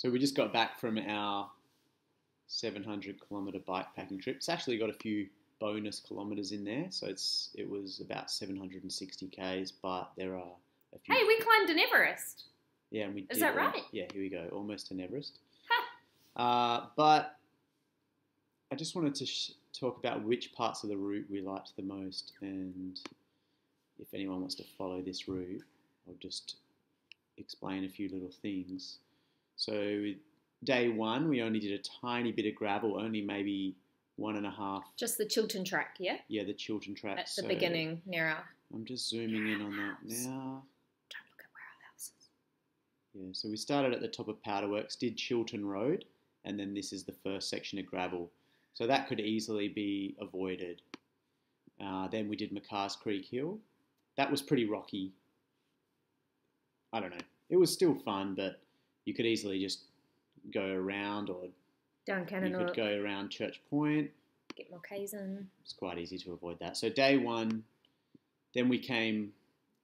So we just got back from our 700-kilometre bikepacking trip. It's actually got a few bonus kilometres in there, so it was about 760 k's, but there are a few. Hey, we climbed an Everest. Yeah, and we Is that right? Yeah, here we go, almost an Everest. Ha. But I just wanted to talk about which parts of the route we liked the most, and if anyone wants to follow this route, I'll just explain a few little things. So day one, we only did a tiny bit of gravel, only maybe 1.5. Just the Chiltern track, yeah? Yeah, the Chiltern track. At the beginning, near our... I'm just zooming in on that now. Don't look at where our house is. Yeah, so we started at the top of Powderworks, did Chiltern Road, and then this is the first section of gravel. So that could easily be avoided. Then we did McCar's Creek Hill. That was pretty rocky. I don't know. It was still fun, but you could easily just go around, or Down Cannon, you could go around Church Point. Get more K's in. It's quite easy to avoid that. So day one, then we came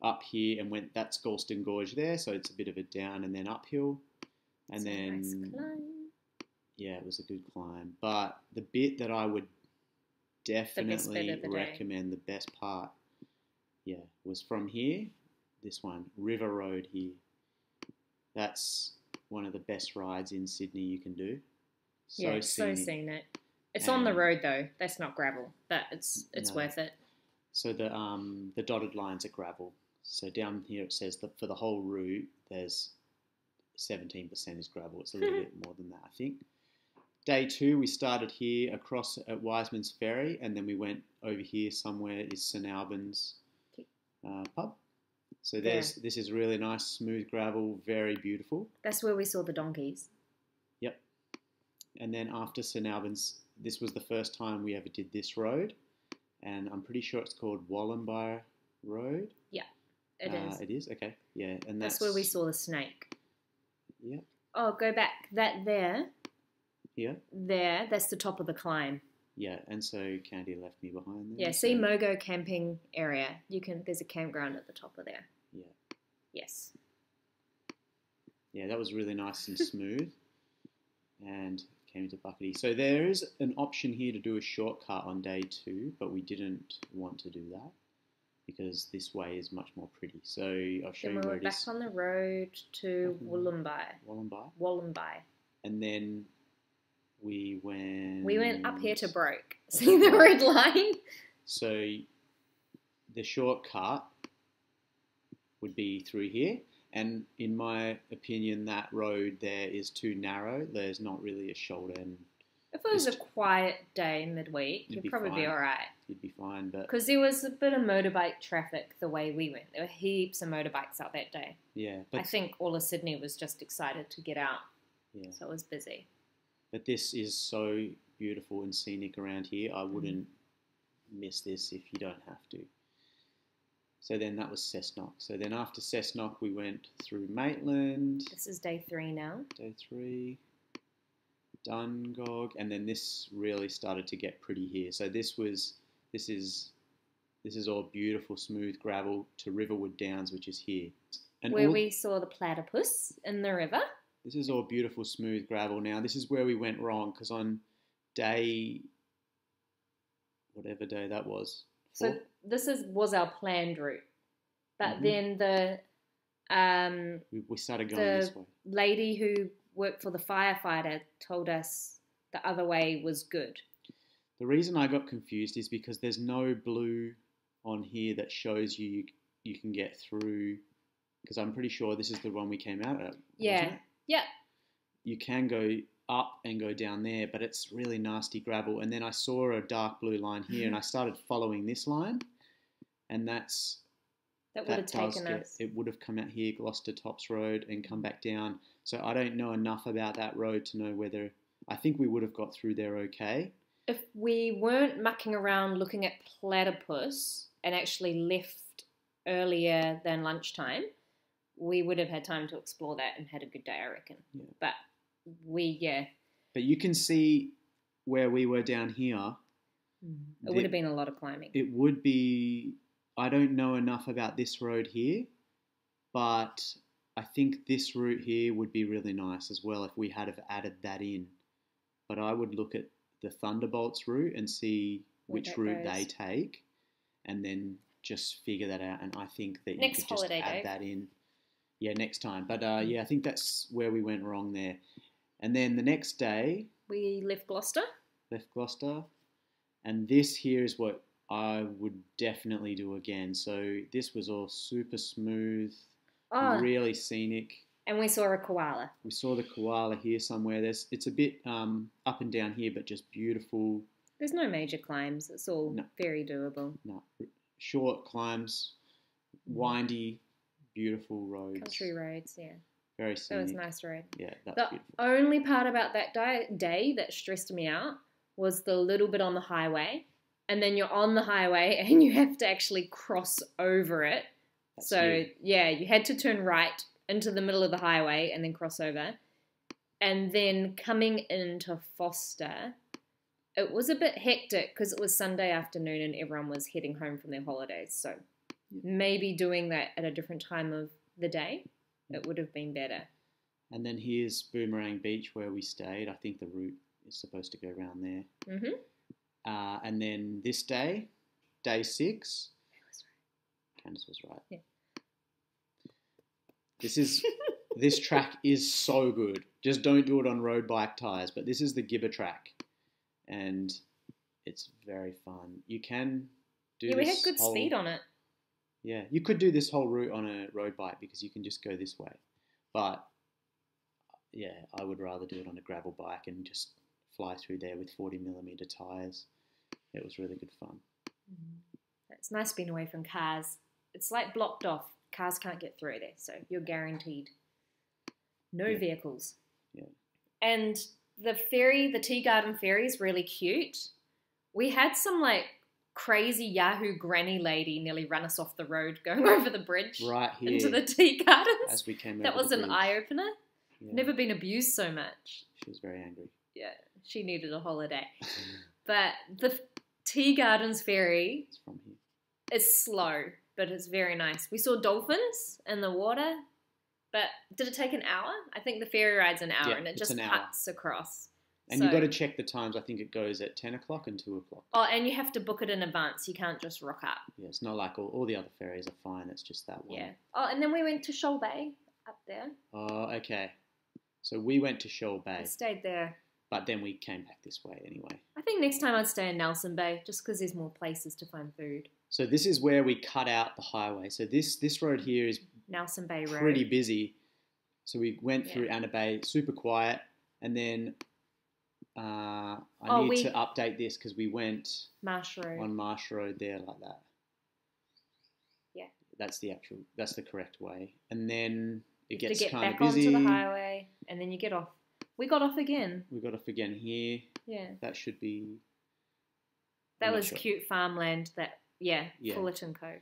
up here and went, that's Galston Gorge there, so it's a bit of a down and then uphill. And It's a then, nice climb. yeah, it was a good climb. But the bit that I would definitely recommend, the best part, yeah, was from here, this one, River Road here. That's one of the best rides in Sydney you can do. So scenic. It's on the road though. That's not gravel, but it's worth it. So the dotted lines are gravel. So down here it says that for the whole route, there's 17% is gravel. It's a little bit more than that, I think. Day two, we started here across at Wiseman's Ferry, and then we went over here somewhere is St Albans pub. So this is really nice, smooth gravel, very beautiful. That's where we saw the donkeys. Yep. And then after St Albans, this was the first time we ever did this road, and I'm pretty sure it's called Wollombi Road. Yeah, it is. It is? Okay. Yeah, and that's where we saw the snake. Yeah. Oh, go back. That there. Here? There, that's the top of the climb. Yeah, and so Candy left me behind there. Yeah, see Mogo camping area. There's a campground at the top of there. Yeah. Yes. Yeah, that was really nice and smooth. And came into Buckety. So there is an option here to do a shortcut on day two, but we didn't want to do that because this way is much more pretty. So I'll show you where it is. Then we were back on the road to Wollombi. Wollombi. And then we went up here to Broke. See the red line? So the shortcut would be through here. And in my opinion, that road there is too narrow. There's not really a shoulder. And if it was a quiet day midweek, you'd probably be all right. You'd be fine. Because there was a bit of motorbike traffic the way we went. There were heaps of motorbikes out that day. Yeah. I think all of Sydney was just excited to get out. Yeah. So it was busy. But this is so beautiful and scenic around here. I wouldn't miss this if you don't have to. So then that was Cessnock. So then after Cessnock, we went through Maitland. This is day 3 now. Day 3. Dungog. And then this really started to get pretty here. So this is all beautiful, smooth gravel to Riverwood Downs, which is here. And where we saw the platypus in the river. This is all beautiful, smooth gravel. Now, this is where we went wrong, because on day, whatever day that was. So this was our planned route. But then we started going this way. The lady who worked for the firefighter told us the other way was good. The reason I got confused is because there's no blue on here that shows you can get through, because I'm pretty sure this is the one we came out at. Yeah. Yeah. You can go up and go down there, but it's really nasty gravel. And then I saw a dark blue line here, and I started following this line, and that would have taken us. It would have come out here, Gloucester Tops Road, and come back down. So I don't know enough about that road to know whether. I think we would have got through there okay. If we weren't mucking around looking at platypus and actually left earlier than lunchtime, we would have had time to explore that and had a good day, I reckon. Yeah. But But you can see where we were down here. It would have been a lot of climbing. It would be. I don't know enough about this road here, but I think this route here would be really nice as well if we had have added that in. But I would look at the Thunderbolts route and see which route they take, and then just figure that out. And I think that you could just add that in. Yeah, next time. But yeah, I think that's where we went wrong there. And then the next day, we left Gloucester. And this here is what I would definitely do again. So this was all super smooth, really scenic. And we saw a koala. We saw the koala here somewhere. It's a bit up and down here, but just beautiful. There's no major climbs. It's all very doable. No, short climbs, windy, beautiful roads. Country roads, yeah. Very scenic. That was a nice road. Yeah, that's beautiful. The only part about that day that stressed me out was the little bit on the highway, and then you're on the highway and you have to actually cross over it. You had to turn right into the middle of the highway and then cross over. And then coming into Foster, it was a bit hectic because it was Sunday afternoon and everyone was heading home from their holidays. So maybe doing that at a different time of the day, it would have been better. And then here's Boomerang Beach where we stayed. I think the route is supposed to go around there. Mm-hmm. And then this day, day 6. Candice was right. Yeah. This track is so good. Just don't do it on road bike tyres. But this is the Gibber track, and it's very fun. You can do. Yeah, we had good speed on it. Yeah, you could do this whole route on a road bike because you can just go this way. But yeah, I would rather do it on a gravel bike and just fly through there with 40mm tyres. It was really good fun. It's nice being away from cars. It's like blocked off. Cars can't get through there, so you're guaranteed no vehicles. Yeah. And the Tea Garden ferry is really cute. We had some crazy Yahoo granny lady nearly run us off the road going over the bridge right here into the Tea Gardens. As we came over that was an eye-opener. Yeah. Never been abused so much. She was very angry. Yeah, she needed a holiday. But the Tea Gardens ferry is slow, but it's very nice. We saw dolphins in the water, but did it take an hour? I think the ferry ride's an hour, and it just cuts across. And you've got to check the times. I think it goes at 10 o'clock and 2 o'clock. Oh, and you have to book it in advance. You can't just rock up. Yeah, it's not like all the other ferries are fine. It's just that one. Yeah. Oh, and then we went to Shoal Bay up there. Oh, okay. So we went to Shoal Bay. We stayed there. But then we came back this way anyway. I think next time I'd stay in Nelson Bay just because there's more places to find food. So this is where we cut out the highway. So this road here is Nelson Bay Road. Pretty busy. So we went through Anna Bay, super quiet, and then I need to update this because we went on Marsh Road there like that. Yeah. That's the correct way. And then it gets kind of busy. You get back onto the highway and then you get off. We got off again. We got off again here. Yeah. That should be... That was cute farmland, Fullerton Cove.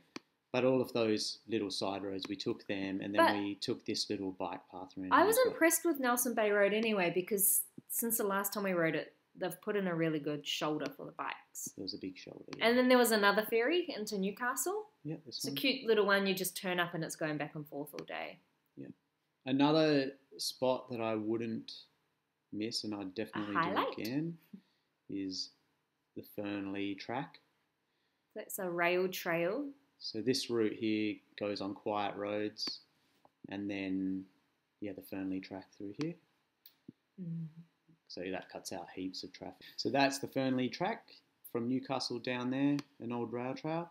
But all of those little side roads, we took them, and then we took this little bike path around. I was impressed with Nelson Bay Road anyway, because since the last time we rode it, they've put in a really good shoulder for the bikes. There was a big shoulder, yeah. And then there was another ferry into Newcastle. Yeah, it's a cute little one. You just turn up and it's going back and forth all day. Yeah. Another spot that I wouldn't miss, and I'd definitely do again, is the Fernley track. That's a rail trail. So this route here goes on quiet roads, and then the Fernley track through here. Mm. So that cuts out heaps of traffic. So that's the Fernley track from Newcastle down there, an old rail trail.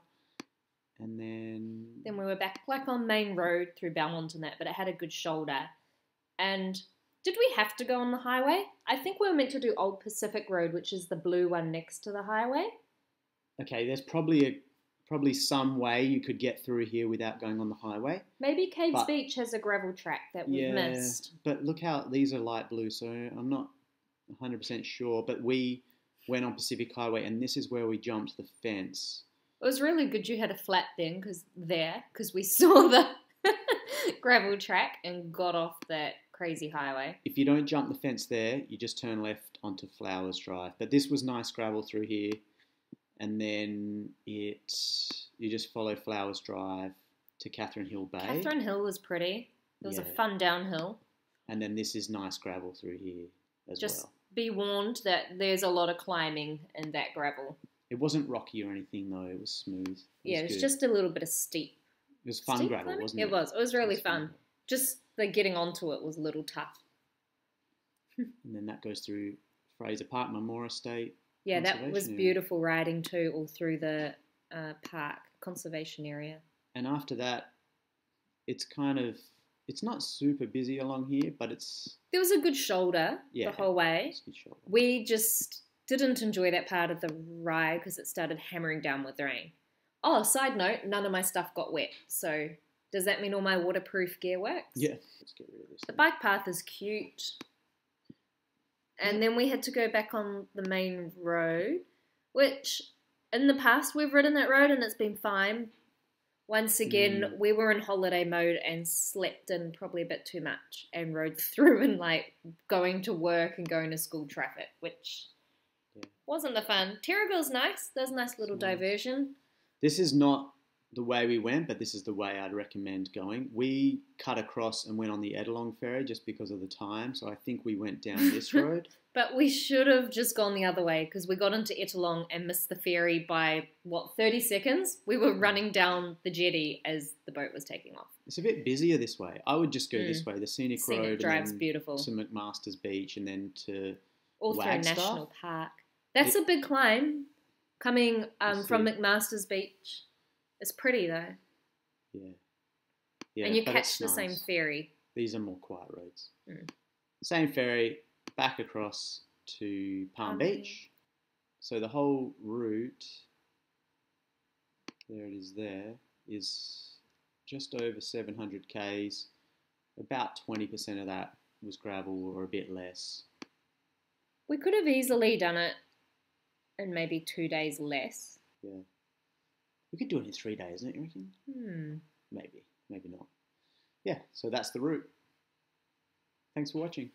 And then we were back on Main Road through Belmont and that, but it had a good shoulder. And did we have to go on the highway? I think we were meant to do Old Pacific Road, which is the blue one next to the highway. Okay, there's probably some way you could get through here without going on the highway. Maybe Caves Beach has a gravel track that we've missed. But look how these are light blue, so I'm not 100% sure. But we went on Pacific Highway, and this is where we jumped the fence. It was really good you had a flat then, because we saw the gravel track and got off that crazy highway. If you don't jump the fence there, you just turn left onto Flowers Drive. But this was nice gravel through here. And then you just follow Flowers Drive to Catherine Hill Bay. Catherine Hill was pretty. It was a fun downhill. And then this is nice gravel through here as Just well. be warned that there's a lot of climbing in that gravel. It wasn't rocky or anything though. It was smooth. It was just a little bit of steep. It was fun gravel, climbing? wasn't it? It was. It was really fun. Just getting onto it was a little tough. And then that goes through Fraser Park, Memorial Estate. Yeah, that was beautiful riding too, all through the park, conservation area. And after that, it's not super busy along here, but there was a good shoulder the whole way. It's a good shoulder. We just didn't enjoy that part of the ride because it started hammering down with rain. Oh, side note, none of my stuff got wet. So does that mean all my waterproof gear works? Yeah. Let's get rid of this. The bike path is cute. And then we had to go back on the main road, which in the past we've ridden that road and it's been fine. Once again, we were in holiday mode and slept in probably a bit too much and rode through in going to work and going to school traffic, which wasn't the fun. Terrigal's nice. There's a nice little diversion. This is not the way we went, but this is the way I'd recommend going. We cut across and went on the Edelong ferry just because of the time, so I think we went down this road. But we should have just gone the other way because we got into Edelong and missed the ferry by, 30 seconds? We were running down the jetty as the boat was taking off. It's a bit busier this way. I would just go this way, the scenic road, drive's and then beautiful. to McMaster's Beach and then to all through National Park. That's a big climb coming from McMaster's Beach. It's pretty though. Yeah. And you catch the same ferry. These are more quiet roads. Same ferry, back across to Palm Beach. So the whole route, there it is there, is just over 700 Ks. About 20% of that was gravel or a bit less. We could have easily done it in maybe 2 days less. Yeah. We could do it in 3 days, don't you reckon? Maybe not. Yeah, so that's the route. Thanks for watching.